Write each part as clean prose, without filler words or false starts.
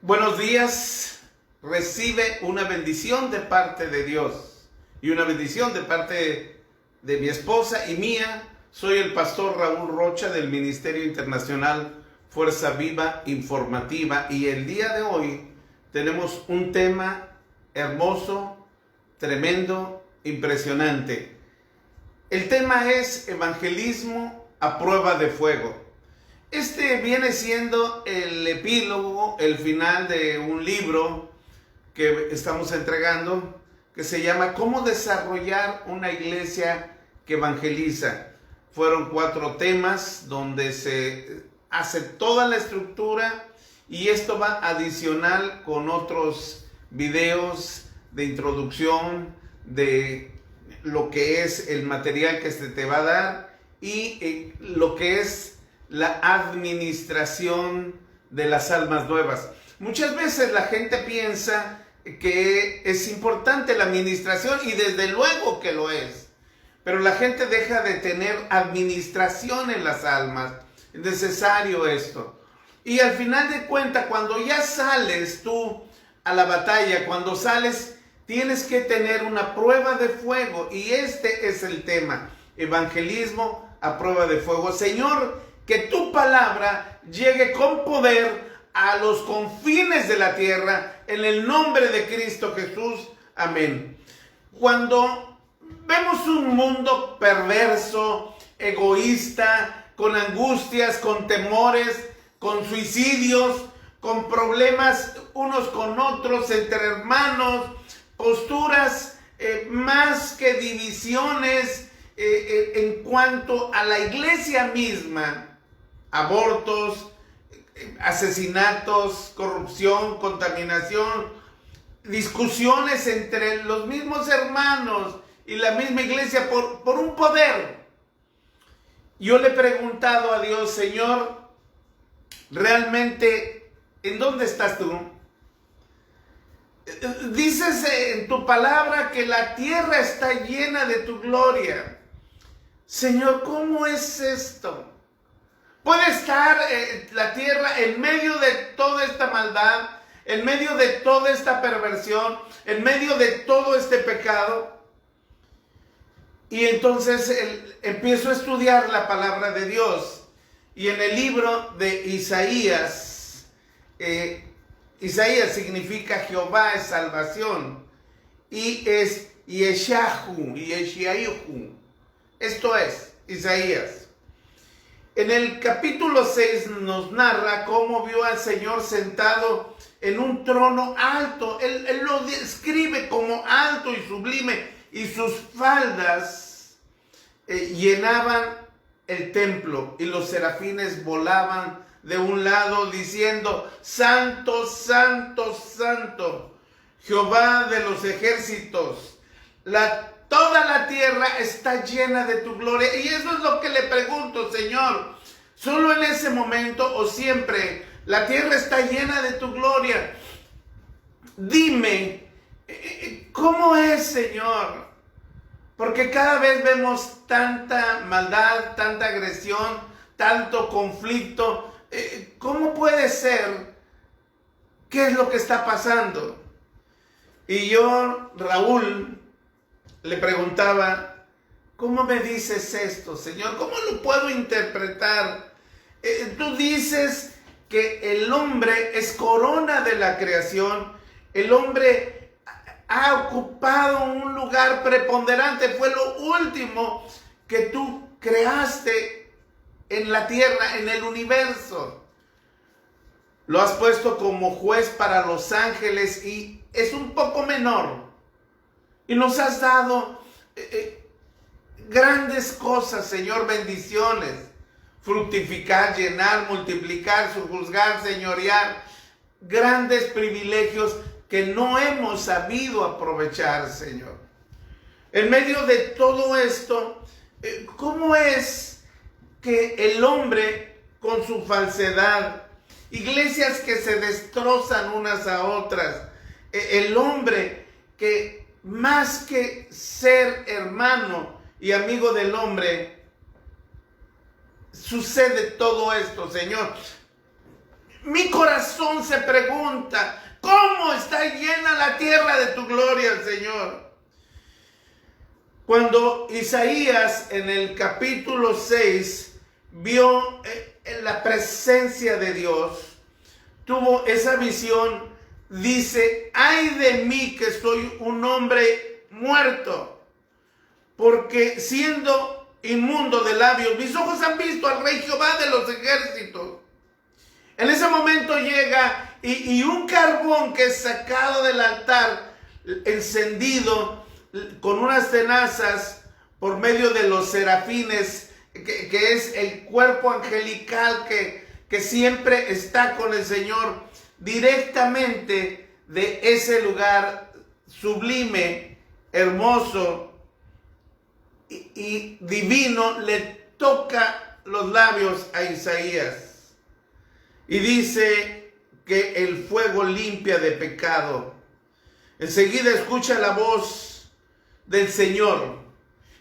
Buenos días, recibe una bendición de parte de Dios y una bendición de parte de mi esposa y mía. Soy el pastor Raúl Rocha del Ministerio Internacional Fuerza Viva Informativa y el día de hoy tenemos un tema hermoso, tremendo, impresionante. El tema es evangelismo a prueba de fuego. Este viene siendo el epílogo, el final de un libro que estamos entregando, que se llama ¿Cómo desarrollar una iglesia que evangeliza? Fueron 4 temas donde se hace toda la estructura y esto va adicional con otros videos de introducción de lo que es el material que se te va a dar y lo que es la administración de las almas nuevas. Muchas veces la gente piensa que es importante la administración y desde luego que lo es, pero la gente deja de tener administración en las almas. Es necesario esto. Y al final de cuentas, cuando ya sales tú a la batalla, cuando sales, tienes que tener una prueba de fuego. Y este es el tema: evangelismo a prueba de fuego. Señor, que tu palabra llegue con poder a los confines de la tierra, en el nombre de Cristo Jesús. Amén. Cuando vemos un mundo perverso, egoísta, con angustias, con temores, con suicidios, con problemas unos con otros, entre hermanos, posturas más que divisiones en cuanto a la iglesia misma, abortos, asesinatos, corrupción, contaminación, discusiones entre los mismos hermanos y la misma iglesia por un poder. Yo le he preguntado a Dios: Señor, realmente, ¿en dónde estás tú? Dices en tu palabra que la tierra está llena de tu gloria. Señor, ¿cómo es esto? ¿Puede estar la tierra en medio de toda esta maldad, en medio de toda esta perversión, en medio de todo este pecado? Y entonces empiezo a estudiar la palabra de Dios. Y en el libro de Isaías, Isaías significa Jehová es salvación. Y es Yeshahu, Yeshiahu. Esto es Isaías. En el capítulo 6 nos narra cómo vio al Señor sentado en un trono alto. Él lo describe como alto y sublime, y sus faldas llenaban el templo, y los serafines volaban de un lado diciendo: Santo, Santo, Santo, Jehová de los ejércitos. Toda la tierra está llena de tu gloria. Y eso es lo que le pregunto: Señor, ¿solo en ese momento o siempre la tierra está llena de tu gloria? Dime, ¿cómo es, Señor? Porque cada vez vemos tanta maldad, tanta agresión, tanto conflicto. ¿Cómo puede ser? ¿Qué es lo que está pasando? Y yo, Raúl, le preguntaba: ¿cómo me dices esto, Señor? ¿Cómo lo puedo interpretar? Tú dices que el hombre es corona de la creación. El hombre ha ocupado un lugar preponderante. Fue lo último que tú creaste en la tierra, en el universo. Lo has puesto como juez para los ángeles y es un poco menor. Y nos has dado grandes cosas, Señor, bendiciones. Fructificar, llenar, multiplicar, sojuzgar, señorear. Grandes privilegios que no hemos sabido aprovechar, Señor. En medio de todo esto, ¿cómo es que el hombre con su falsedad, iglesias que se destrozan unas a otras, el hombre que más que ser hermano y amigo del hombre, sucede todo esto, Señor? Mi corazón se pregunta, ¿cómo está llena la tierra de tu gloria, Señor? Cuando Isaías en el capítulo 6 vio la presencia de Dios, tuvo esa visión, dice, ay de mí que soy un hombre muerto, porque siendo inmundo de labios, mis ojos han visto al Rey Jehová de los ejércitos. En ese momento llega y un carbón que es sacado del altar, encendido con unas tenazas por medio de los serafines, que es el cuerpo angelical que siempre está con el Señor, directamente de ese lugar sublime, hermoso y divino, le toca los labios a Isaías. Y dice que el fuego limpia de pecado. Enseguida escucha la voz del Señor.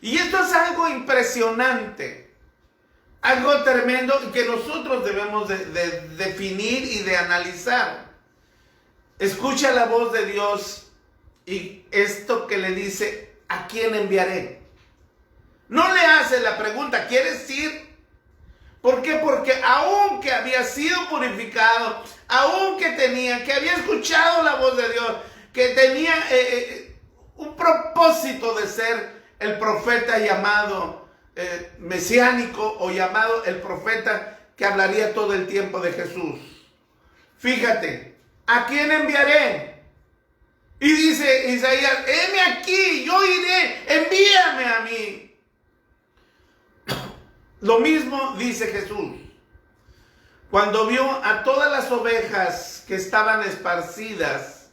Y esto es algo impresionante, algo tremendo que nosotros debemos de definir y de analizar. Escucha la voz de Dios y esto que le dice, ¿a quién enviaré? No le hace la pregunta, ¿quieres ir? ¿Por qué? Porque aunque había sido purificado, aunque había escuchado la voz de Dios, que tenía un propósito de ser el profeta llamado mesiánico, o llamado el profeta que hablaría todo el tiempo de Jesús. Fíjate, ¿a quién enviaré? Y dice Isaías, heme aquí, yo iré, envíame a mí. Lo mismo dice Jesús. Cuando vio a todas las ovejas que estaban esparcidas,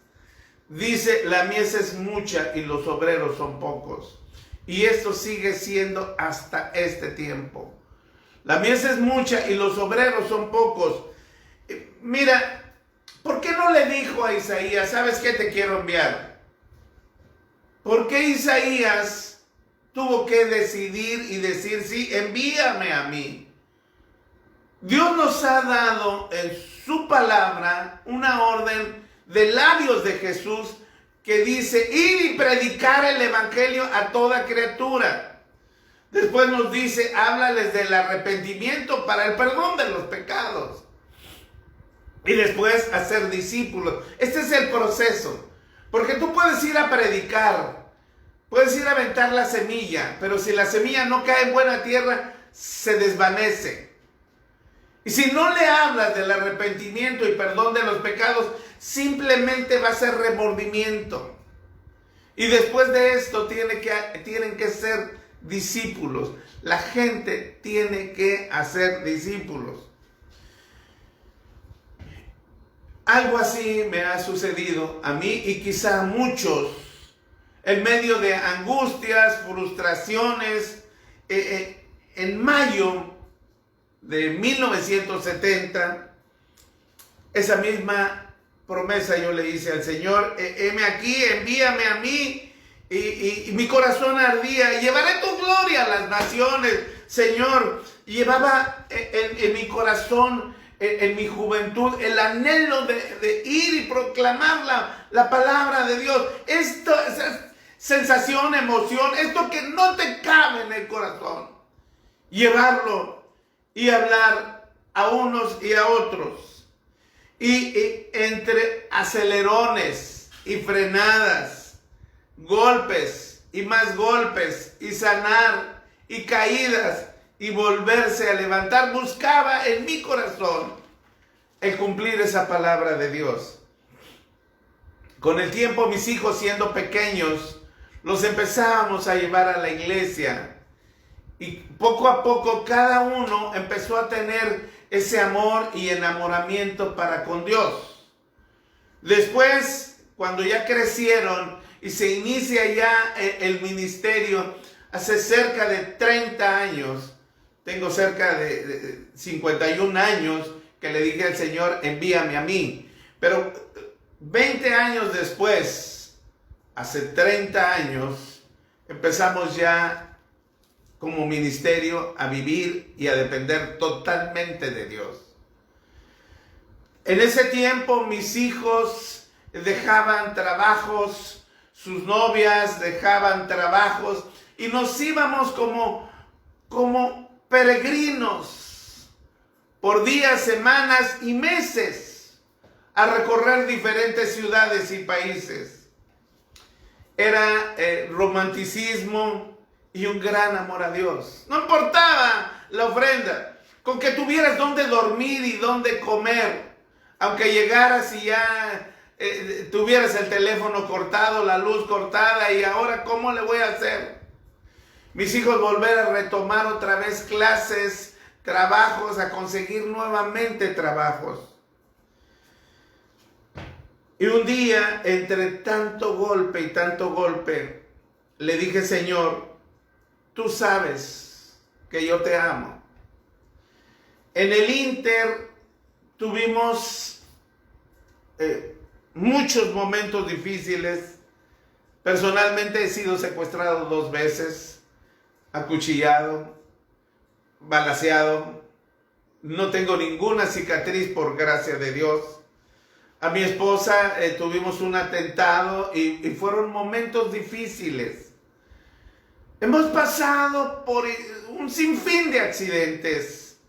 dice, la mies es mucha y los obreros son pocos. Y esto sigue siendo hasta este tiempo. La mies es mucha y los obreros son pocos. Mira, ¿por qué no le dijo a Isaías, ¿sabes qué? Te quiero enviar. ¿Por qué Isaías tuvo que decidir y decir, sí, envíame a mí? Dios nos ha dado en su palabra una orden de labios de Jesús que dice, ir y predicar el evangelio a toda criatura. Después nos dice, háblales del arrepentimiento para el perdón de los pecados. Y después hacer discípulos. Este es el proceso. Porque tú puedes ir a predicar, puedes ir a aventar la semilla, pero si la semilla no cae en buena tierra, se desvanece. Y si no le hablas del arrepentimiento y perdón de los pecados, simplemente va a ser remordimiento. Y después de esto tienen que ser discípulos. La gente tiene que hacer discípulos. Algo así me ha sucedido a mí y quizá a muchos. En medio de angustias, frustraciones, en mayo de 1970, esa misma promesa yo le hice al Señor, heme aquí, envíame a mí, y mi corazón ardía, llevaré tu gloria a las naciones, Señor. Llevaba en mi corazón, en mi juventud, el anhelo de ir y proclamar la palabra de Dios. Esa sensación, emoción, esto que no te cabe en el corazón, llevarlo y hablar a unos y a otros. Y entre acelerones y frenadas, golpes y más golpes, y sanar y caídas y volverse a levantar, buscaba en mi corazón el cumplir esa palabra de Dios. Con el tiempo, mis hijos, siendo pequeños, los empezábamos a llevar a la iglesia. Y poco a poco cada uno empezó a tener ese amor y enamoramiento para con Dios. Después, cuando ya crecieron y se inicia ya el ministerio, hace cerca de 30 años, tengo cerca de 51 años que le dije al Señor, envíame a mí. Pero 20 años después, hace 30 años, empezamos ya como ministerio a vivir y a depender totalmente de Dios. En ese tiempo mis hijos dejaban trabajos, sus novias dejaban trabajos y nos íbamos como peregrinos por días, semanas y meses a recorrer diferentes ciudades y países. Era romanticismo y un gran amor a Dios. No importaba la ofrenda, con que tuvieras dónde dormir y dónde comer. Aunque llegaras y ya tuvieras el teléfono cortado, la luz cortada, y ahora ¿cómo le voy a hacer? Mis hijos volver a retomar otra vez clases, trabajos, a conseguir nuevamente trabajos. Y un día, entre tanto golpe, le dije: Señor, tú sabes que yo te amo. En el Inter tuvimos muchos momentos difíciles. Personalmente he sido secuestrado 2 veces, acuchillado, balaceado. No tengo ninguna cicatriz, por gracia de Dios. A mi esposa tuvimos un atentado y fueron momentos difíciles. Hemos pasado por un sinfín de accidentes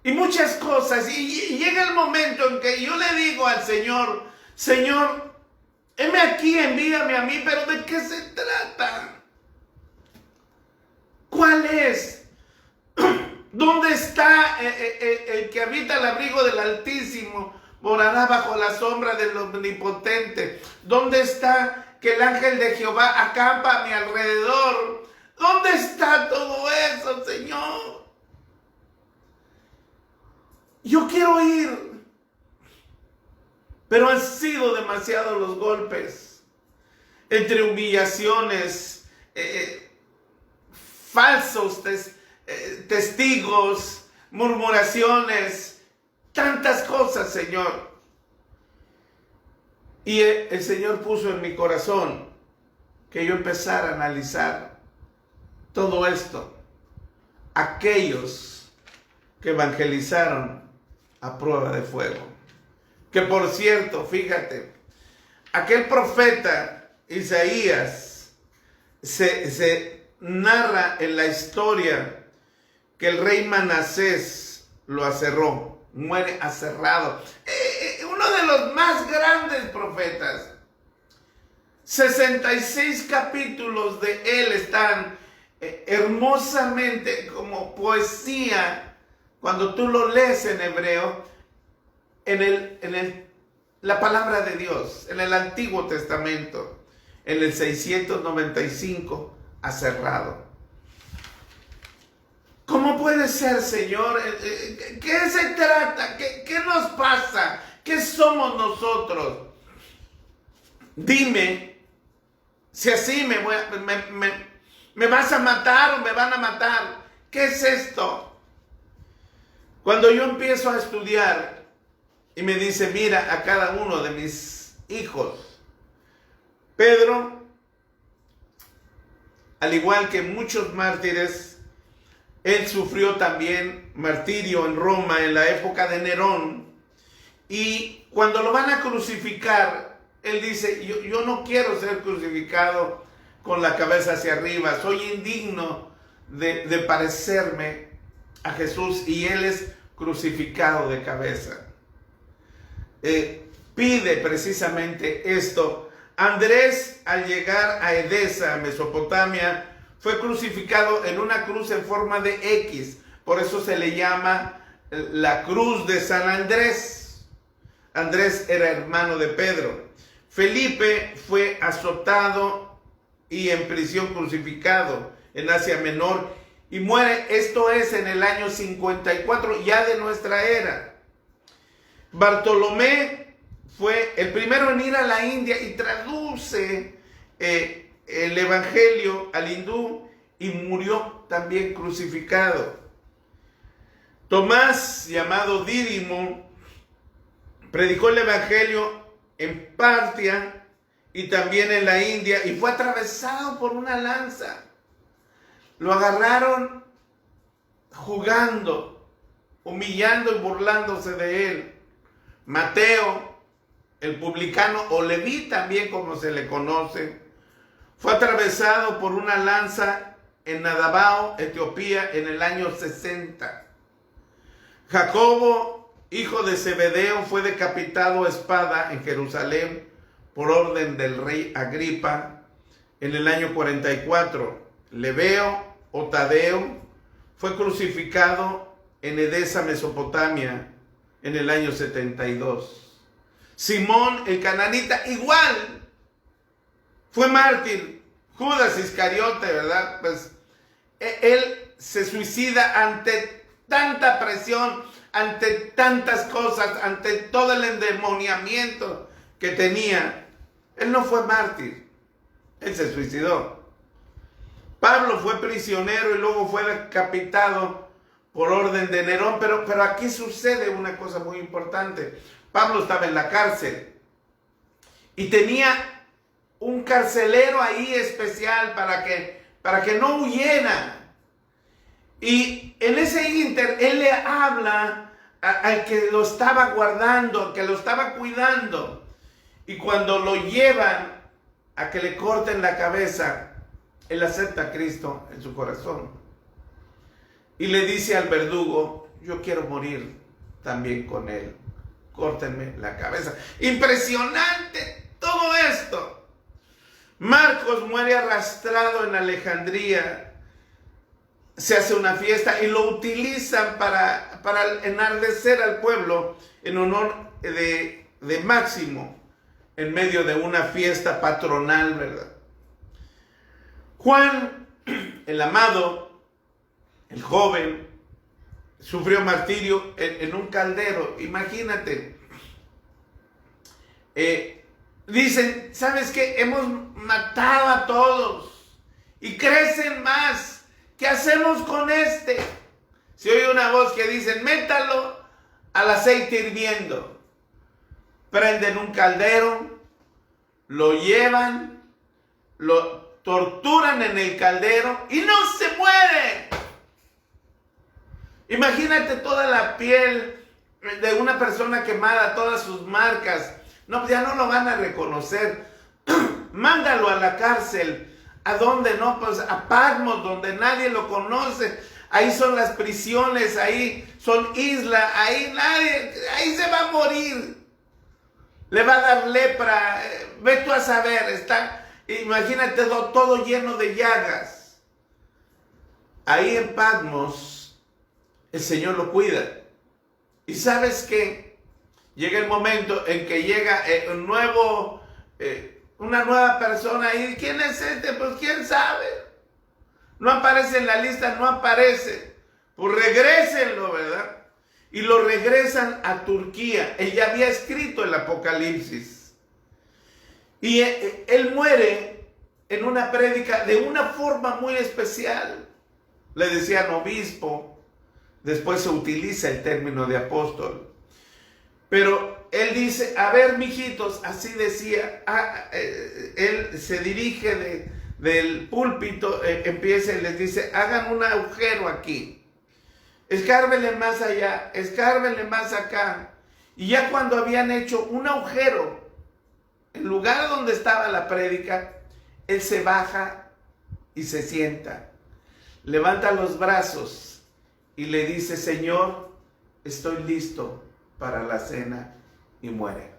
y muchas cosas, y llega el momento en que yo le digo al Señor: Señor, heme aquí, envíame a mí, pero ¿de qué se trata? ¿Cuál es? ¿Dónde está el que habita el abrigo del Altísimo? Morará bajo la sombra del Omnipotente. ¿Dónde está que el ángel de Jehová acampa a mi alrededor? ¿Dónde está todo eso, Señor? Yo quiero ir, pero han sido demasiados los golpes, entre humillaciones, falsos testigos, murmuraciones, tantas cosas, Señor. Y el Señor puso en mi corazón que yo empezara a analizar todo esto. Aquellos que evangelizaron a prueba de fuego. Que por cierto, fíjate, aquel profeta Isaías se narra en la historia que el rey Manasés lo aserró, muere aserrado. Uno de los más grandes profetas. 66 capítulos de él están hermosamente como poesía. Cuando tú lo lees en hebreo, la palabra de Dios, en el Antiguo Testamento, en el 695, aserrado. ¿Cómo puede ser, Señor? ¿Qué se trata? ¿Qué nos pasa? ¿Qué somos nosotros? Dime, si así me vas a matar o me van a matar. ¿Qué es esto? Cuando yo empiezo a estudiar y me dice: mira a cada uno de mis hijos. Pedro, al igual que muchos mártires, él sufrió también martirio en Roma en la época de Nerón. Y cuando lo van a crucificar, él dice: yo no quiero ser crucificado con la cabeza hacia arriba. Soy indigno de parecerme a Jesús, y él es crucificado de cabeza. Pide precisamente esto. Andrés, al llegar a Edesa, Mesopotamia, fue crucificado en una cruz en forma de X. Por eso se le llama la cruz de San Andrés. Andrés era hermano de Pedro. Felipe fue azotado y en prisión crucificado en Asia Menor y muere, esto es en el año 54 ya de nuestra era. Bartolomé fue el primero en ir a la India y traduce el evangelio al hindú y murió también crucificado. Tomás, llamado Dídimo, predicó el evangelio en Partia y también en la India y fue atravesado por una lanza. Lo agarraron jugando, humillando y burlándose de él. Mateo, el publicano o Leví también como se le conoce, fue atravesado por una lanza en Nadabao, Etiopía, en el año 60. Jacobo, hijo de Zebedeo, fue decapitado a espada en Jerusalén por orden del rey Agripa en el año 44. Lebeo o Tadeo fue crucificado en Edesa, Mesopotamia, en el año 72. Simón el cananita igual fue mártir. Judas Iscariote, ¿verdad? Pues él se suicida ante tanta presión, ante tantas cosas, ante todo el endemoniamiento que tenía. Él no fue mártir, él se suicidó. Pablo fue prisionero y luego fue decapitado por orden de Nerón, pero aquí sucede una cosa muy importante. Pablo estaba en la cárcel y tenía un carcelero ahí especial para que no huyera. Y en ese ínter, él le habla al que lo estaba guardando, al que lo estaba cuidando. Y cuando lo llevan a que le corten la cabeza, él acepta a Cristo en su corazón. Y le dice al verdugo, yo quiero morir también con él. Córtenme la cabeza. Impresionante todo esto. Marcos muere arrastrado en Alejandría. Se hace una fiesta y lo utilizan para enardecer al pueblo en honor de Máximo, en medio de una fiesta patronal, ¿verdad? Juan, el amado, el joven, sufrió martirio en un caldero. Imagínate. Dicen, ¿sabes qué? Hemos matado a todos y crecen más. ¿Qué hacemos con este? Se oye una voz que dice, métalo al aceite hirviendo. Prenden un caldero, lo llevan, lo torturan en el caldero y no se muere. Imagínate toda la piel de una persona quemada, todas sus marcas. No, ya no lo van a reconocer. Mándalo a la cárcel. ¿A dónde? No, pues a Patmos, donde nadie lo conoce. Ahí son las prisiones, ahí son islas, ahí ahí se va a morir. Le va a dar lepra. Ve tú a saber, imagínate todo lleno de llagas. Ahí en Patmos, el Señor lo cuida. ¿Y sabes qué? Llega el momento en que llega una nueva persona. ¿Y quién es este? Pues quién sabe. No aparece en la lista, no aparece. Pues regrésenlo, ¿verdad? Y lo regresan a Turquía. Él ya había escrito el Apocalipsis. Y él muere en una prédica de una forma muy especial. Le decían obispo. Después se utiliza el término de apóstol. Pero él dice, a ver, mijitos, así decía, él se dirige del púlpito, empieza y les dice, hagan un agujero aquí, escárbenle más allá, escárbenle más acá. Y ya cuando habían hecho un agujero, en lugar donde estaba la prédica, él se baja y se sienta, levanta los brazos y le dice, Señor, estoy listo para la cena, y muere.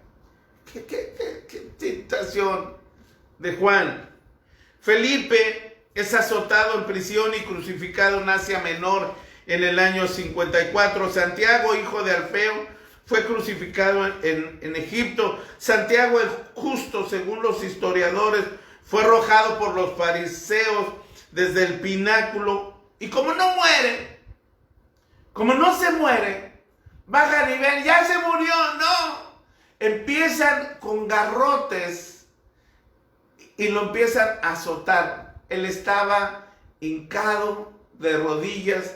¿Qué tentación de Juan? Felipe es azotado en prisión y crucificado en Asia Menor en el año 54. Santiago, hijo de Alfeo, fue crucificado en Egipto. Santiago el justo, según los historiadores, fue arrojado por los fariseos desde el pináculo. Y como no muere, como no se muere, baja a nivel, ya se murió, no. Empiezan con garrotes y lo empiezan a azotar. Él estaba hincado de rodillas,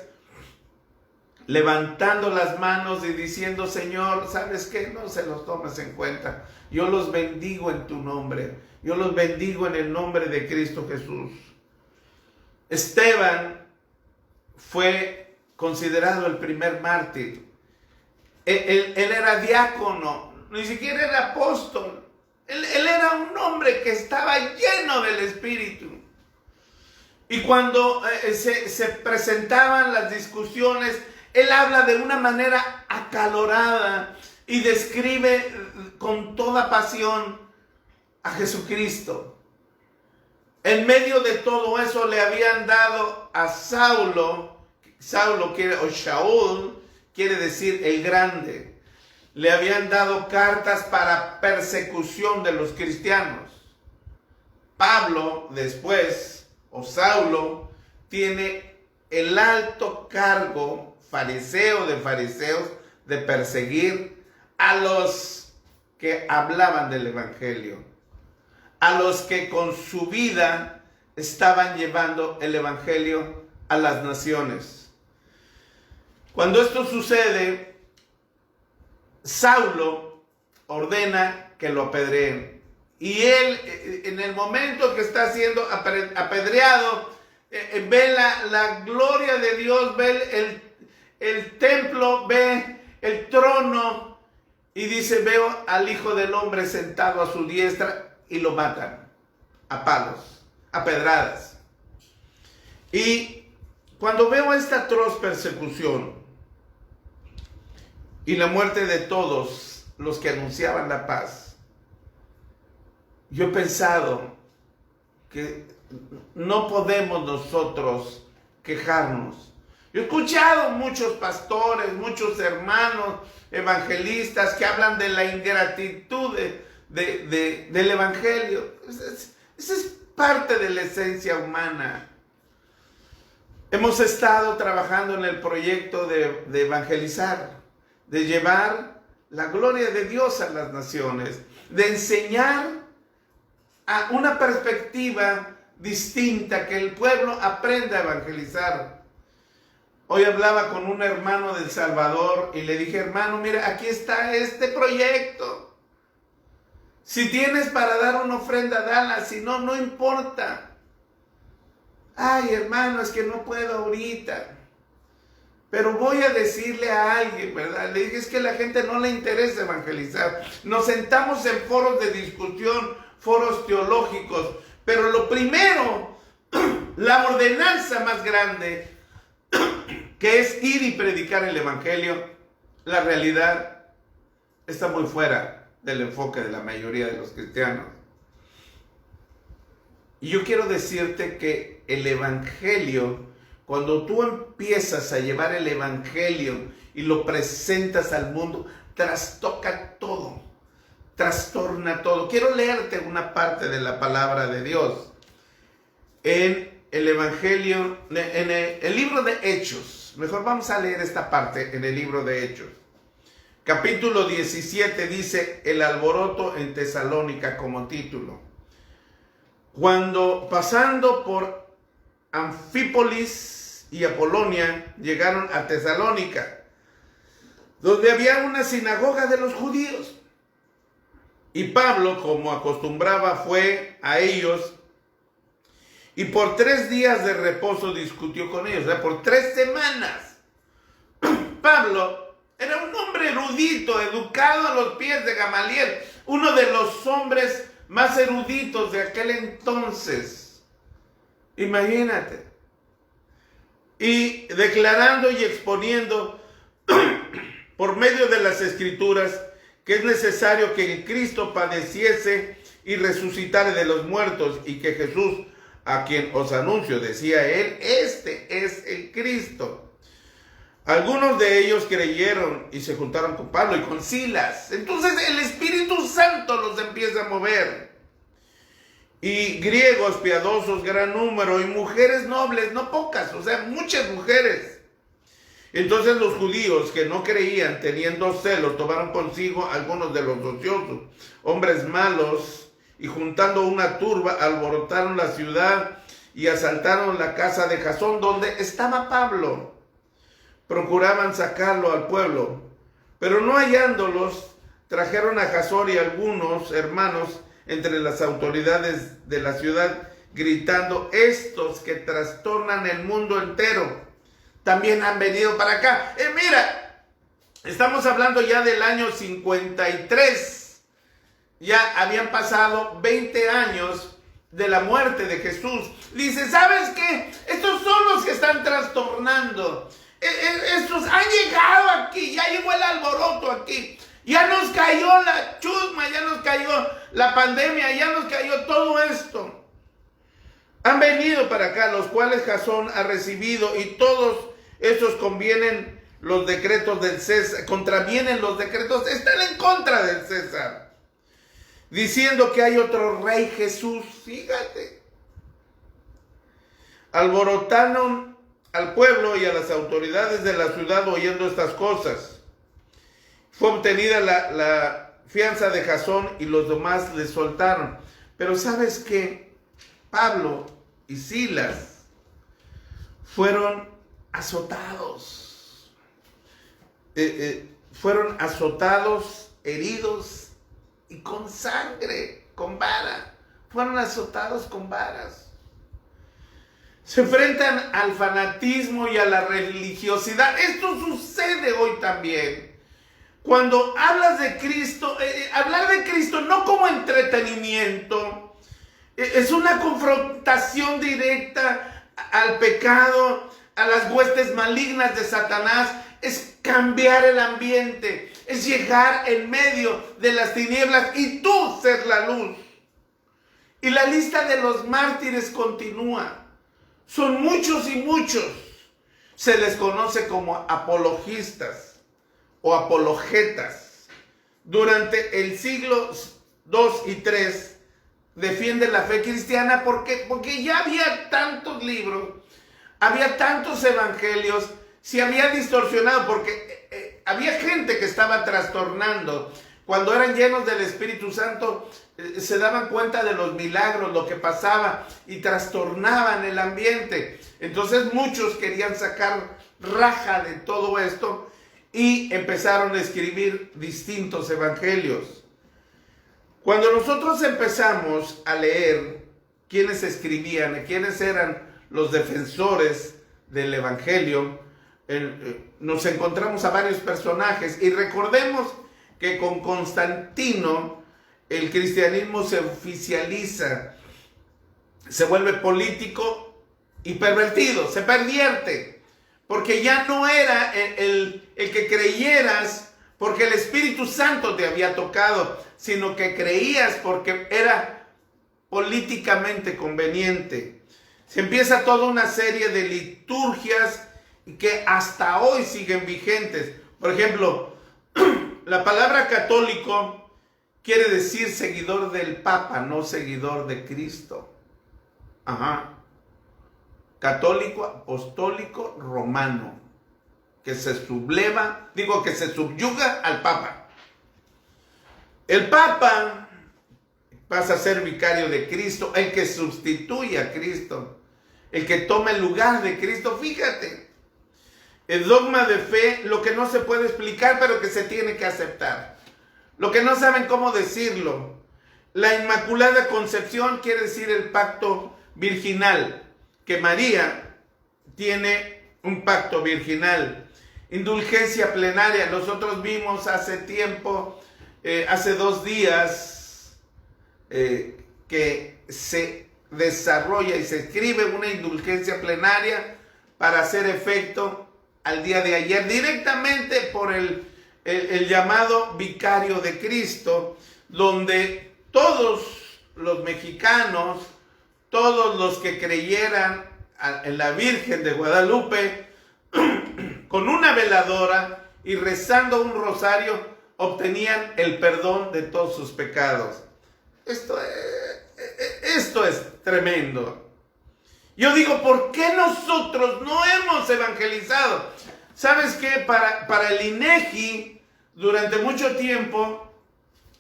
levantando las manos y diciendo, Señor, ¿sabes qué? No se los tomes en cuenta. Yo los bendigo en tu nombre. Yo los bendigo en el nombre de Cristo Jesús. Esteban fue considerado el primer mártir. Él era diácono, ni siquiera era apóstol. Él era un hombre que estaba lleno del Espíritu. Y cuando se presentaban las discusiones, él habla de una manera acalorada y describe con toda pasión a Jesucristo. En medio de todo eso le habían dado a Saulo o Shaul, quiere decir el grande. Le habían dado cartas para persecución de los cristianos. Pablo después, o Saulo, tiene el alto cargo fariseo de fariseos de perseguir a los que hablaban del evangelio, a los que con su vida estaban llevando el evangelio a las naciones. Cuando esto sucede, Saulo ordena que lo apedreen. Y él, en el momento que está siendo apedreado, ve la gloria de Dios, ve el templo, ve el trono y dice: veo al Hijo del Hombre sentado a su diestra, y lo matan a palos, a pedradas. Y cuando veo esta atroz persecución y la muerte de todos los que anunciaban la paz, yo he pensado que no podemos nosotros quejarnos. Yo he escuchado muchos pastores, muchos hermanos evangelistas que hablan de la ingratitud del evangelio. Esa es parte de la esencia humana. Hemos estado trabajando en el proyecto de evangelizar, de llevar la gloria de Dios a las naciones, de enseñar a una perspectiva distinta, que el pueblo aprenda a evangelizar. Hoy hablaba con un hermano de El Salvador y le dije: hermano, mira, aquí está este proyecto. Si tienes para dar una ofrenda, dala. Si no, no importa. Ay, hermano, es que no puedo ahorita. Pero voy a decirle a alguien, ¿verdad? Le dije: es que a la gente no le interesa evangelizar. Nos sentamos en foros de discusión, foros teológicos. Pero lo primero, la ordenanza más grande, que es ir y predicar el evangelio, la realidad está muy fuera del enfoque de la mayoría de los cristianos. Y yo quiero decirte que el evangelio, cuando tú empiezas a llevar el evangelio y lo presentas al mundo, trastoca todo, trastorna todo. Quiero leerte una parte de la palabra de Dios en el evangelio, en el libro de Hechos. Mejor vamos a leer esta parte en el libro de Hechos. Capítulo 17 dice: el alboroto en Tesalónica, como título. Cuando pasando por Anfípolis y Apolonia, llegaron a Tesalónica, donde había una sinagoga de los judíos. Y Pablo, como acostumbraba, fue a ellos y por 3 días de reposo discutió con ellos. O sea, por 3 semanas. Pablo era un hombre erudito, educado a los pies de Gamaliel, uno de los hombres más eruditos de aquel entonces. Imagínate. Y declarando y exponiendo por medio de las Escrituras que es necesario que el Cristo padeciese y resucitare de los muertos, y que Jesús, a quien os anuncio, decía él, este es el Cristo. Algunos de ellos creyeron y se juntaron con Pablo y con Silas. Entonces el Espíritu Santo los empieza a mover. Y griegos piadosos, gran número, y mujeres nobles, no pocas, o sea, muchas mujeres. Entonces los judíos que no creían, teniendo celos, tomaron consigo algunos de los ociosos, hombres malos, y juntando una turba, alborotaron la ciudad y asaltaron la casa de Jasón, donde estaba Pablo. Procuraban sacarlo al pueblo, pero no hallándolos, trajeron a Jasón y algunos hermanos entre las autoridades de la ciudad, gritando: estos que trastornan el mundo entero también han venido para acá. Mira, Estamos hablando ya del año 53. Ya habían pasado 20 años de la muerte de Jesús. Dice, ¿sabes qué? Estos son los que están trastornando. Estos han llegado aquí, ya llegó el alboroto aquí. Ya nos cayó la chusma, ya nos cayó la pandemia, ya nos cayó todo esto. Han venido para acá, los cuales Jasón ha recibido, y todos estos contravienen los decretos del César, están en contra del César, diciendo que hay otro rey Jesús. Fíjate, alborotaron al pueblo y a las autoridades de la ciudad oyendo estas cosas. Fue obtenida la fianza de Jasón y los demás le soltaron. Pero ¿sabes qué? Pablo y Silas fueron azotados. Fueron azotados, heridos y con sangre, con vara. Fueron azotados con varas. Se enfrentan al fanatismo y a la religiosidad. Esto sucede hoy también. Cuando hablas de Cristo, hablar de Cristo no como entretenimiento, es una confrontación directa al pecado, a las huestes malignas de Satanás. Es cambiar el ambiente, es llegar en medio de las tinieblas y tú ser la luz. Y la lista de los mártires continúa. Son muchos y muchos. Se les conoce como apologistas o apologetas. Durante el siglo II y III defienden la fe cristiana porque ya había tantos libros, había tantos evangelios, se había distorsionado porque había gente que estaba trastornando. Cuando eran llenos del Espíritu Santo, se daban cuenta de los milagros, lo que pasaba, y trastornaban el ambiente. Entonces muchos querían sacar raja de todo esto y empezaron a escribir distintos evangelios. Cuando nosotros empezamos a leer quiénes escribían, quiénes eran los defensores del evangelio, nos encontramos a varios personajes, y recordemos que con Constantino el cristianismo se oficializa, se vuelve político y pervertido, se pervierte, porque ya no era el que creyeras porque el Espíritu Santo te había tocado, sino que creías porque era políticamente conveniente. Se empieza toda una serie de liturgias que hasta hoy siguen vigentes. Por ejemplo, la palabra católico quiere decir seguidor del Papa, no seguidor de Cristo. Católico, apostólico, romano, que se que se subyuga al Papa. El Papa pasa a ser vicario de Cristo, el que sustituye a Cristo, el que toma el lugar de Cristo. Fíjate, el dogma de fe, lo que no se puede explicar, pero que se tiene que aceptar. Lo que no saben cómo decirlo. La Inmaculada Concepción quiere decir el pacto virginal, que María tiene un pacto virginal. Indulgencia plenaria. Nosotros vimos hace tiempo, hace 2 días, que se desarrolla y se escribe una indulgencia plenaria para hacer efecto al día de ayer, directamente por el llamado vicario de Cristo, donde todos los mexicanos, todos los que creyeran en la Virgen de Guadalupe, con una veladora y rezando un rosario, obtenían el perdón de todos sus pecados. Esto es tremendo. Yo digo, ¿por qué nosotros no hemos evangelizado? ¿Sabes qué? Para el INEGI, durante mucho tiempo,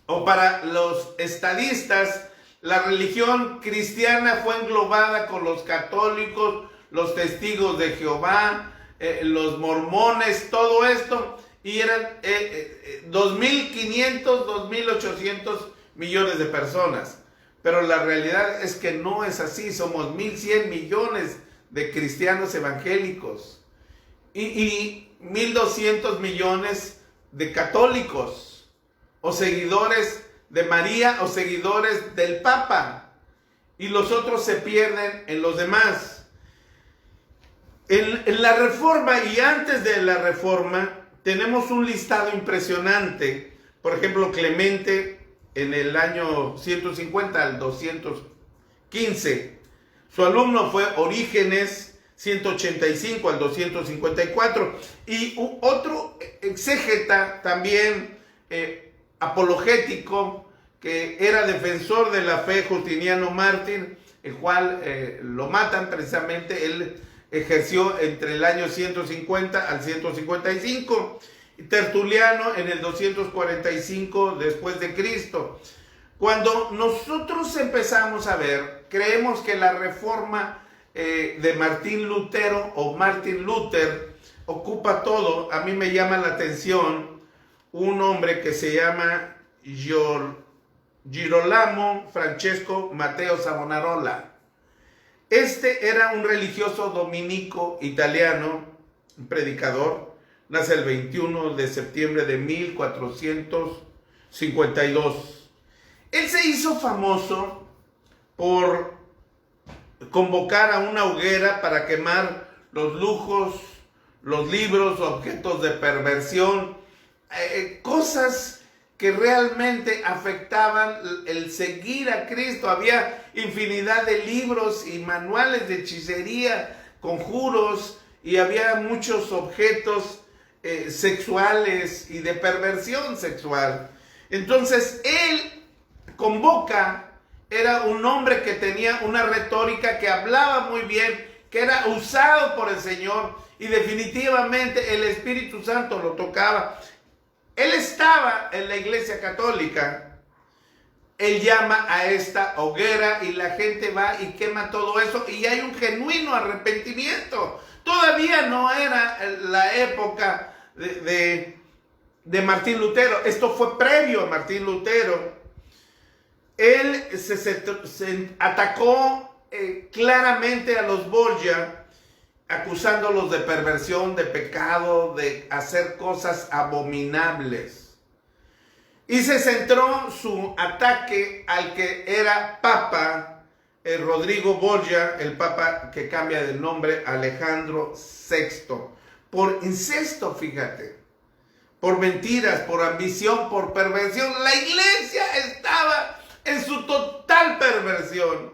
o para los estadistas, la religión cristiana fue englobada con los católicos, los testigos de Jehová, los mormones, todo esto, y eran 2.500, 2.800 millones de personas. Pero la realidad es que no es así. Somos 1.100 millones de cristianos evangélicos y 1.200 millones de católicos o seguidores de María o seguidores del Papa, y los otros se pierden en los demás. En la Reforma y antes de la Reforma tenemos un listado impresionante. Por ejemplo, Clemente en el año 150 al 215. Su alumno fue Orígenes, 185 al 254. Y otro exégeta también apologético, que era defensor de la fe, Justiniano Mártir, el cual lo matan precisamente. Él ejerció entre el año 150 al 155. Tertuliano en el 245 después de Cristo. Cuando nosotros empezamos a ver, creemos que la reforma de Martín Lutero o Martin Luther ocupa todo. A mí me llama la atención un hombre que se llama Girolamo Francesco Matteo Savonarola. Este era un religioso dominico italiano, un predicador. Nace el 21 de septiembre de 1452. Él se hizo famoso por convocar a una hoguera para quemar los lujos, los libros, objetos de perversión, cosas que realmente afectaban el seguir a Cristo. Había infinidad de libros y manuales de hechicería, conjuros, y había muchos objetos sexuales y de perversión sexual. Entonces él convoca, era un hombre que tenía una retórica, que hablaba muy bien, que era usado por el Señor, y definitivamente el Espíritu Santo lo tocaba. Él estaba en la Iglesia Católica. Él llama a esta hoguera y la gente va y quema todo eso, y hay un genuino arrepentimiento. Todavía no era la época de Martín Lutero. Esto fue previo a Martín Lutero. Él se atacó claramente a los Borgia, acusándolos de perversión, de pecado, de hacer cosas abominables. Y se centró su ataque al que era Papa, Rodrigo Borgia, el Papa que cambia de nombre, Alejandro VI, por incesto, fíjate, por mentiras, por ambición, por perversión. La iglesia estaba en su total perversión.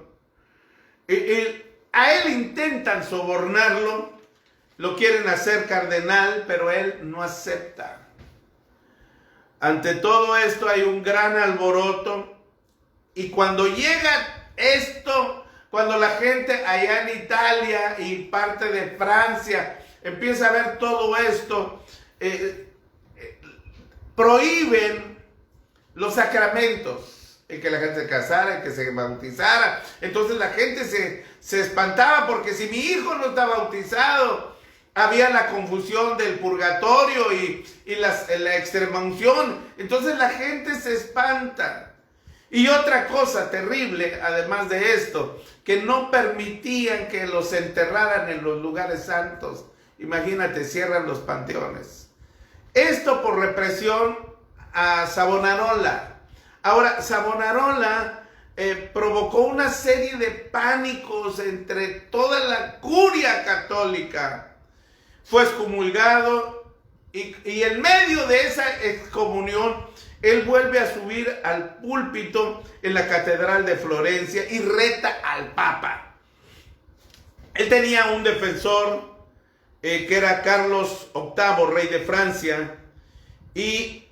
A él intentan sobornarlo, lo quieren hacer cardenal, pero él no acepta. Ante todo esto hay un gran alboroto, y cuando llega esto, cuando la gente allá en Italia y parte de Francia empieza a ver todo esto, prohíben los sacramentos, el que la gente se casara, el que se bautizara. Entonces la gente se espantaba, porque si mi hijo no está bautizado, había la confusión del purgatorio y la extremaunción. Entonces la gente se espanta. Y otra cosa terrible, además de esto, que no permitían que los enterraran en los lugares santos. Imagínate, cierran los panteones. Esto por represión a Savonarola. Ahora, Savonarola provocó una serie de pánicos entre toda la curia católica. Fue excomulgado, y en medio de esa excomunión, él vuelve a subir al púlpito en la Catedral de Florencia y reta al Papa. Él tenía un defensor que era Carlos VIII, rey de Francia, y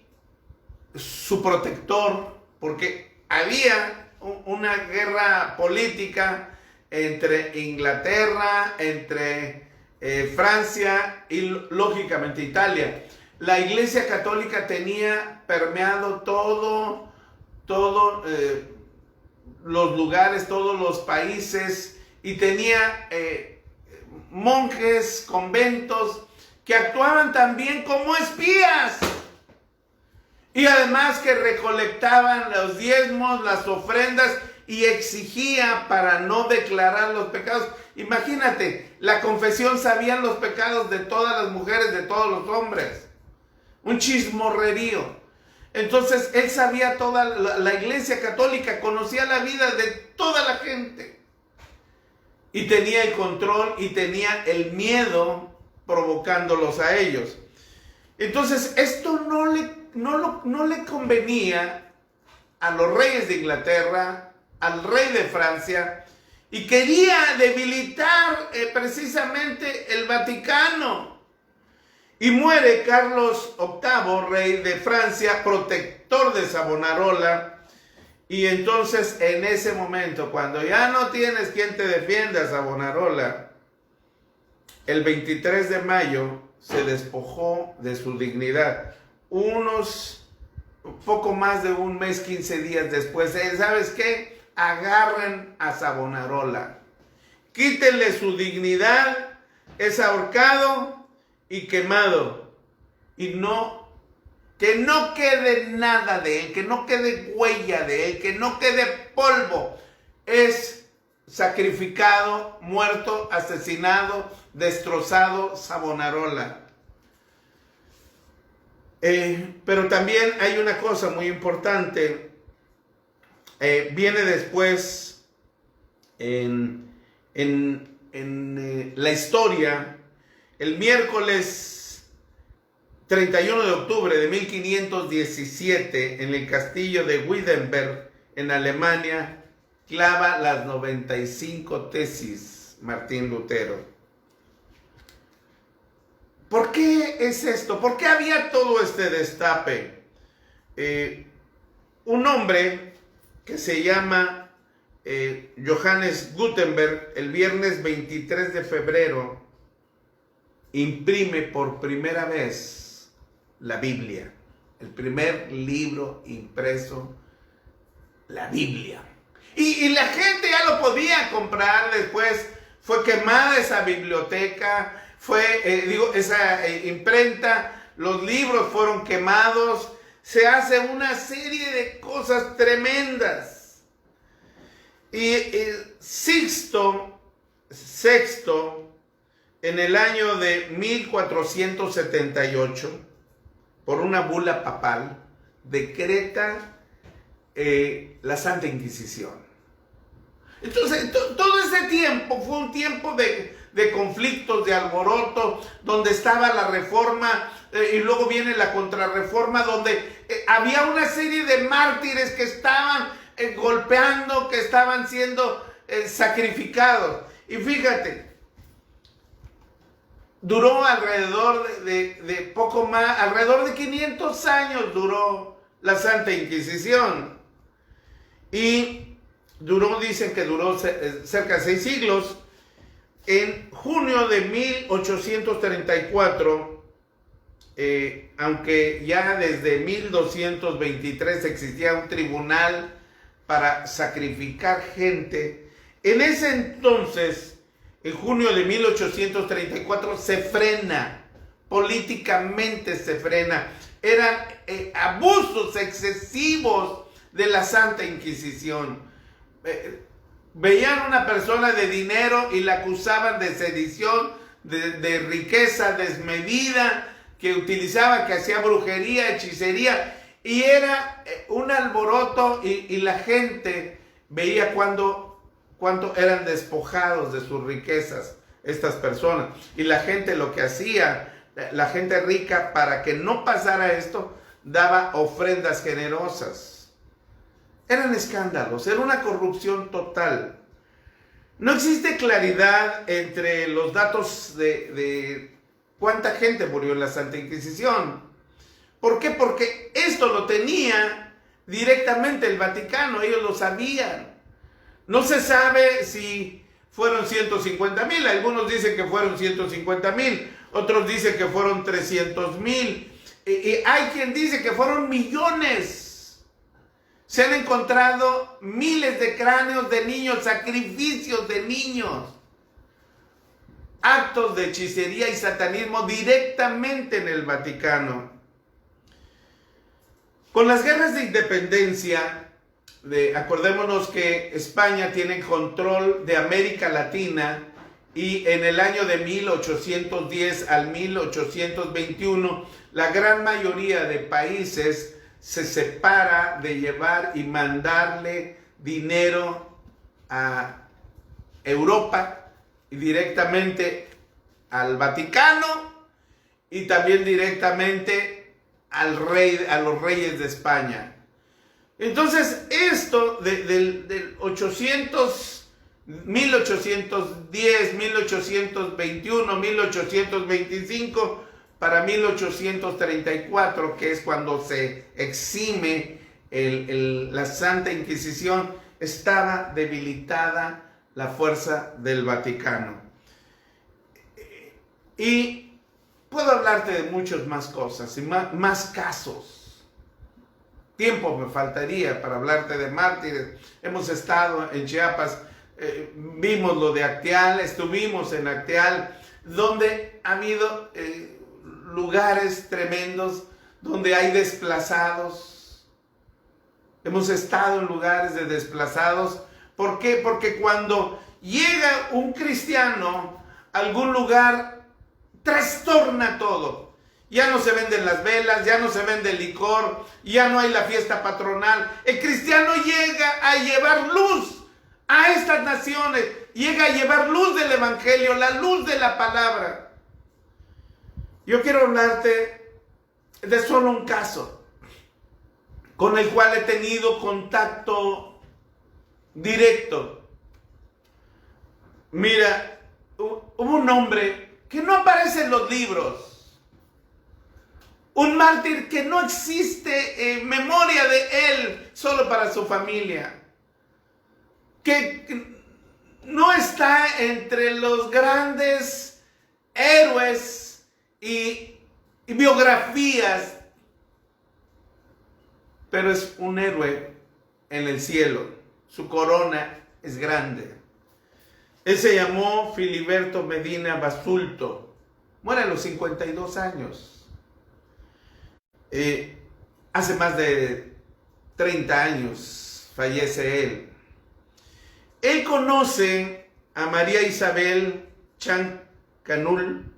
su protector, porque había una guerra política entre Inglaterra, entre Francia y lógicamente Italia. La Iglesia Católica tenía permeado todos los lugares, todos los países, y tenía monjes, conventos, que actuaban también como espías, y además que recolectaban los diezmos, las ofrendas, y exigía para no declarar los pecados. Imagínate, la confesión sabían los pecados de todas las mujeres, de todos los hombres. un chismorrerío. Entonces él sabía toda la Iglesia Católica, conocía la vida de toda la gente. Y tenía el control y tenía el miedo provocándolos a ellos. Entonces esto no le convenía a los reyes de Inglaterra, al rey de Francia, y quería debilitar precisamente el Vaticano. Y muere Carlos VIII, rey de Francia, protector de Savonarola. Y entonces en ese momento, cuando ya no tienes quien te defienda, Savonarola, el 23 de mayo se despojó de su dignidad. Poco más de un mes, 15 días después, ¿sabes qué? Agarren a Savonarola, quítenle su dignidad, es ahorcado y quemado, y que no quede nada de él, que no quede huella de él, que no quede polvo. Es sacrificado, muerto, asesinado, destrozado Savonarola. Pero también hay una cosa muy importante. Viene después en la historia, el miércoles 31 de octubre de 1517, en el castillo de Wittenberg, en Alemania, clava las 95 tesis Martín Lutero. ¿Por qué es esto? ¿Por qué había todo este destape? Un hombre que se llama Johannes Gutenberg, el viernes 23 de febrero, imprime por primera vez la Biblia, el primer libro impreso, la Biblia. Y la gente ya lo podía comprar. Después fue quemada esa biblioteca, esa imprenta, los libros fueron quemados, se hace una serie de cosas tremendas. Y Sixto VI, en el año de 1478, por una bula papal, decreta la Santa Inquisición. Entonces, todo ese tiempo fue un tiempo de conflictos, de alboroto, donde estaba la reforma y luego viene la contrarreforma, donde había una serie de mártires que estaban golpeando, que estaban siendo sacrificados. Y fíjate, duró alrededor de poco más, alrededor de 500 años duró la Santa Inquisición. Y dicen que duró cerca de 6 siglos. En junio de 1834, aunque ya desde 1223 existía un tribunal para sacrificar gente, en ese entonces, en junio de 1834, se frena, políticamente se frena. Eran abusos excesivos de la Santa Inquisición. Veían a una persona de dinero y la acusaban de sedición, de riqueza desmedida, que utilizaba, que hacía brujería, hechicería, y era un alboroto, y la gente veía cuánto eran despojados de sus riquezas estas personas. Y la gente lo que hacía, la gente rica, para que no pasara esto, daba ofrendas generosas. Eran escándalos, era una corrupción total. No existe claridad entre los datos de cuánta gente murió en la Santa Inquisición. ¿Por qué? Porque esto lo tenía directamente el Vaticano, ellos lo sabían. No se sabe si fueron 150,000, algunos dicen que fueron 150,000, otros dicen que fueron 300,000, y hay quien dice que fueron millones. Se han encontrado miles de cráneos de niños, sacrificios de niños, actos de hechicería y satanismo directamente en el Vaticano. Con las guerras de independencia, acordémonos que España tiene control de América Latina y en el año de 1810 al 1821, la gran mayoría de países se separa de llevar y mandarle dinero a Europa y directamente al Vaticano y también directamente al rey, a los reyes de España. Entonces, esto del 1810, 1821, 1825 para 1834, que es cuando se exime la Santa Inquisición, estaba debilitada la fuerza del Vaticano. Y puedo hablarte de muchas más cosas y más casos. Tiempo me faltaría para hablarte de mártires. Hemos estado en Chiapas, vimos lo de Acteal, estuvimos en Acteal, donde ha habido lugares tremendos, donde hay desplazados. Hemos estado en lugares de desplazados. ¿Por qué? Porque cuando llega un cristiano a algún lugar, trastorna todo. Ya no se venden las velas, ya no se vende el licor, ya no hay la fiesta patronal. El cristiano llega a llevar luz a estas naciones, llega a llevar luz del evangelio, la luz de la palabra. Yo quiero hablarte de solo un caso con el cual he tenido contacto directo. Mira, hubo un hombre que no aparece en los libros. Un mártir que no existe memoria de él, solo para su familia. Que no está entre los grandes héroes y biografías. Pero es un héroe en el cielo. Su corona es grande. Él se llamó Filiberto Medina Basulto. Muere a los 52 años. Hace más de 30 años fallece él. Él conoce a María Isabel Chan Canul,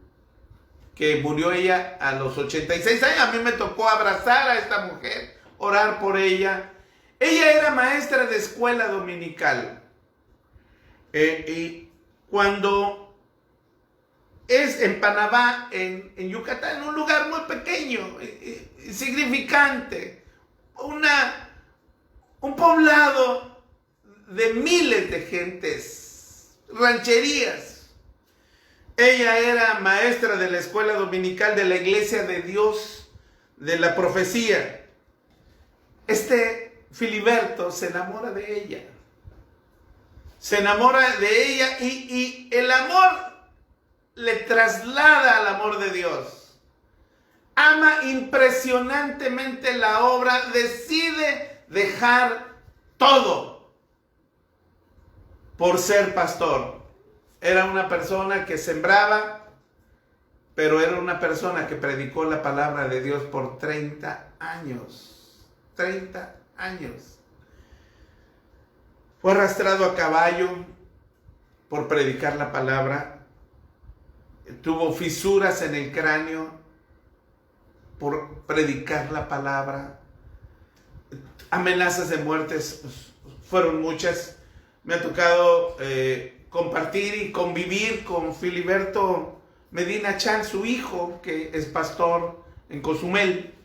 que murió ella a los 86 años. A mí me tocó abrazar a esta mujer, orar por ella. Ella era maestra de escuela dominical. Y cuando es en Panamá, en Yucatán, en un lugar muy pequeño, insignificante, un poblado de miles de gentes, rancherías. Ella era maestra de la escuela dominical de la Iglesia de Dios de la Profecía. Filiberto se enamora de ella. Se enamora de ella y el amor le traslada al amor de Dios. Ama impresionantemente la obra, decide dejar todo por ser pastor. Era una persona que sembraba, pero era una persona que predicó la palabra de Dios por 30 años. 30 años. Fue arrastrado a caballo por predicar la palabra. Tuvo fisuras en el cráneo por predicar la palabra. Amenazas de muertes fueron muchas. Me ha tocado compartir y convivir con Filiberto Medina Chan, su hijo, que es pastor en Cozumel,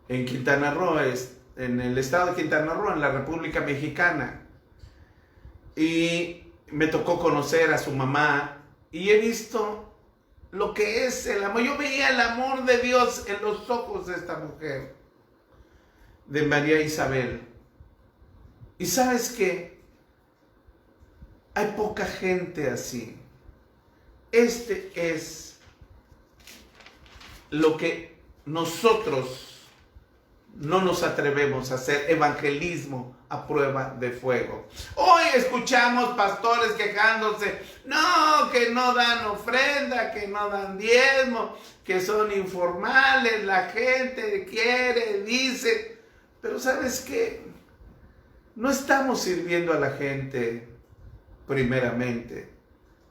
en Quintana Roo, en el estado de Quintana Roo, en la República Mexicana. Y me tocó conocer a su mamá y he visto lo que es el amor. Yo veía el amor de Dios en los ojos de esta mujer, de María Isabel. Y sabes qué, hay poca gente así. Este es lo que nosotros no nos atrevemos a hacer: evangelismo a prueba de fuego. Hoy escuchamos pastores quejándose, no, que no dan ofrenda, que no dan diezmo, que son informales, la gente quiere, dice. Pero ¿sabes qué? No estamos sirviendo a la gente primeramente.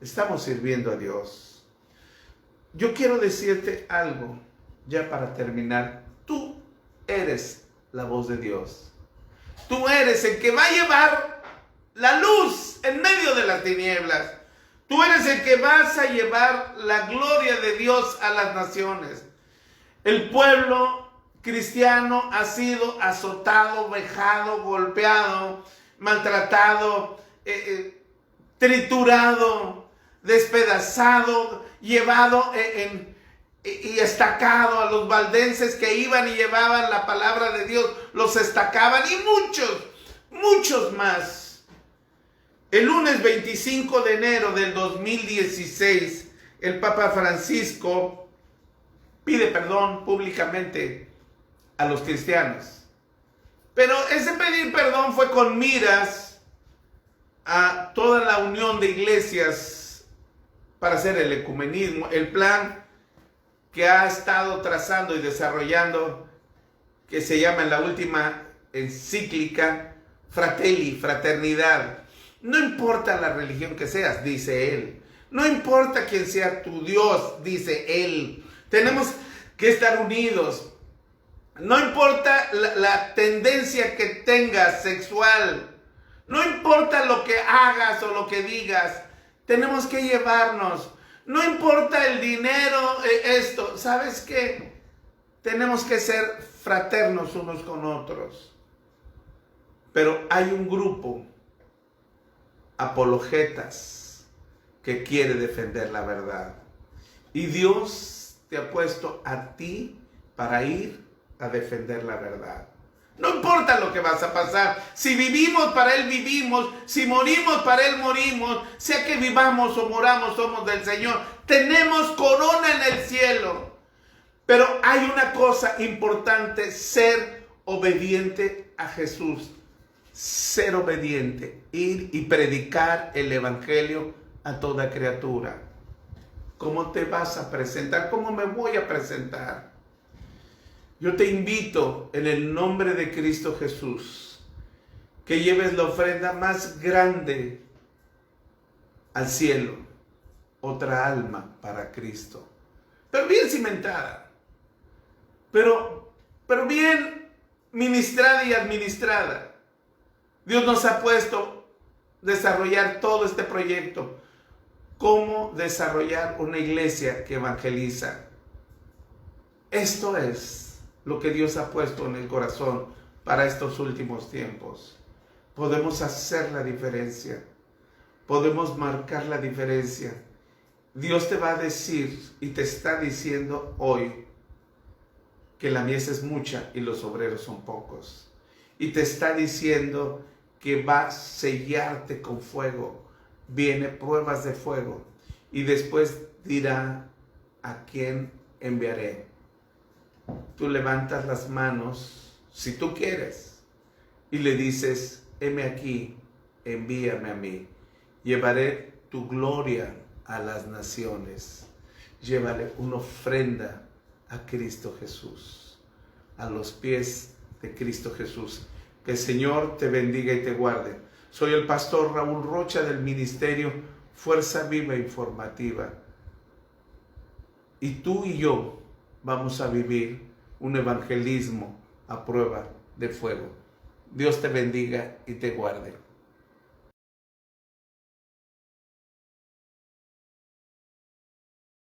estamos sirviendo a Dios. Yo quiero decirte algo, ya para terminar. Tú eres la voz de Dios. Tú eres el que va a llevar la luz en medio de las tinieblas. Tú eres el que vas a llevar la gloria de Dios a las naciones. El pueblo cristiano ha sido azotado, vejado, golpeado, maltratado, triturado, despedazado, llevado y estacado. A los valdenses que iban y llevaban la palabra de Dios, los estacaban, y muchos más. El lunes 25 de enero del 2016, el Papa Francisco pide perdón públicamente a los cristianos. Pero ese pedir perdón fue con miras a toda la unión de iglesias para hacer el ecumenismo, el plan que ha estado trazando y desarrollando, que se llama en la última encíclica Fratelli, fraternidad. No importa la religión que seas, dice él. No importa quién sea tu Dios, dice él. Tenemos que estar unidos. No importa la tendencia que tengas sexual. No importa lo que hagas o lo que digas. Tenemos que llevarnos. No importa el dinero, esto. ¿Sabes qué? Tenemos que ser fraternos unos con otros. Pero hay un grupo apologetas que quiere defender la verdad. Y Dios te ha puesto a ti para ir a defender la verdad. No importa lo que vas a pasar. Si vivimos, para Él vivimos. Si morimos, para Él morimos. Sea que vivamos o moramos, somos del Señor. Tenemos corona en el cielo. Pero hay una cosa importante: ser obediente a Jesús. Ser obediente, ir y predicar el evangelio a toda criatura. ¿Cómo te vas a presentar? ¿Cómo me voy a presentar? Yo te invito en el nombre de Cristo Jesús que lleves la ofrenda más grande al cielo, otra alma para Cristo, pero bien cimentada, pero bien ministrada y administrada. Dios nos ha puesto a desarrollar todo este proyecto. ¿Cómo desarrollar una iglesia que evangeliza? Esto es lo que Dios ha puesto en el corazón para estos últimos tiempos. Podemos hacer la diferencia. Podemos marcar la diferencia. Dios te va a decir y te está diciendo hoy que la mies es mucha y los obreros son pocos. Y te está diciendo que va a sellarte con fuego. Viene pruebas de fuego. Y después dirá: ¿a quién enviaré? Tú levantas las manos, si tú quieres, y le dices: heme aquí, envíame a mí. Llevaré tu gloria a las naciones. Llévale una ofrenda a Cristo Jesús, a los pies de Cristo Jesús. Que el Señor te bendiga y te guarde. Soy el pastor Raúl Rocha del ministerio Fuerza Viva Informativa. Y tú y yo vamos a vivir un evangelismo a prueba de fuego. Dios te bendiga y te guarde.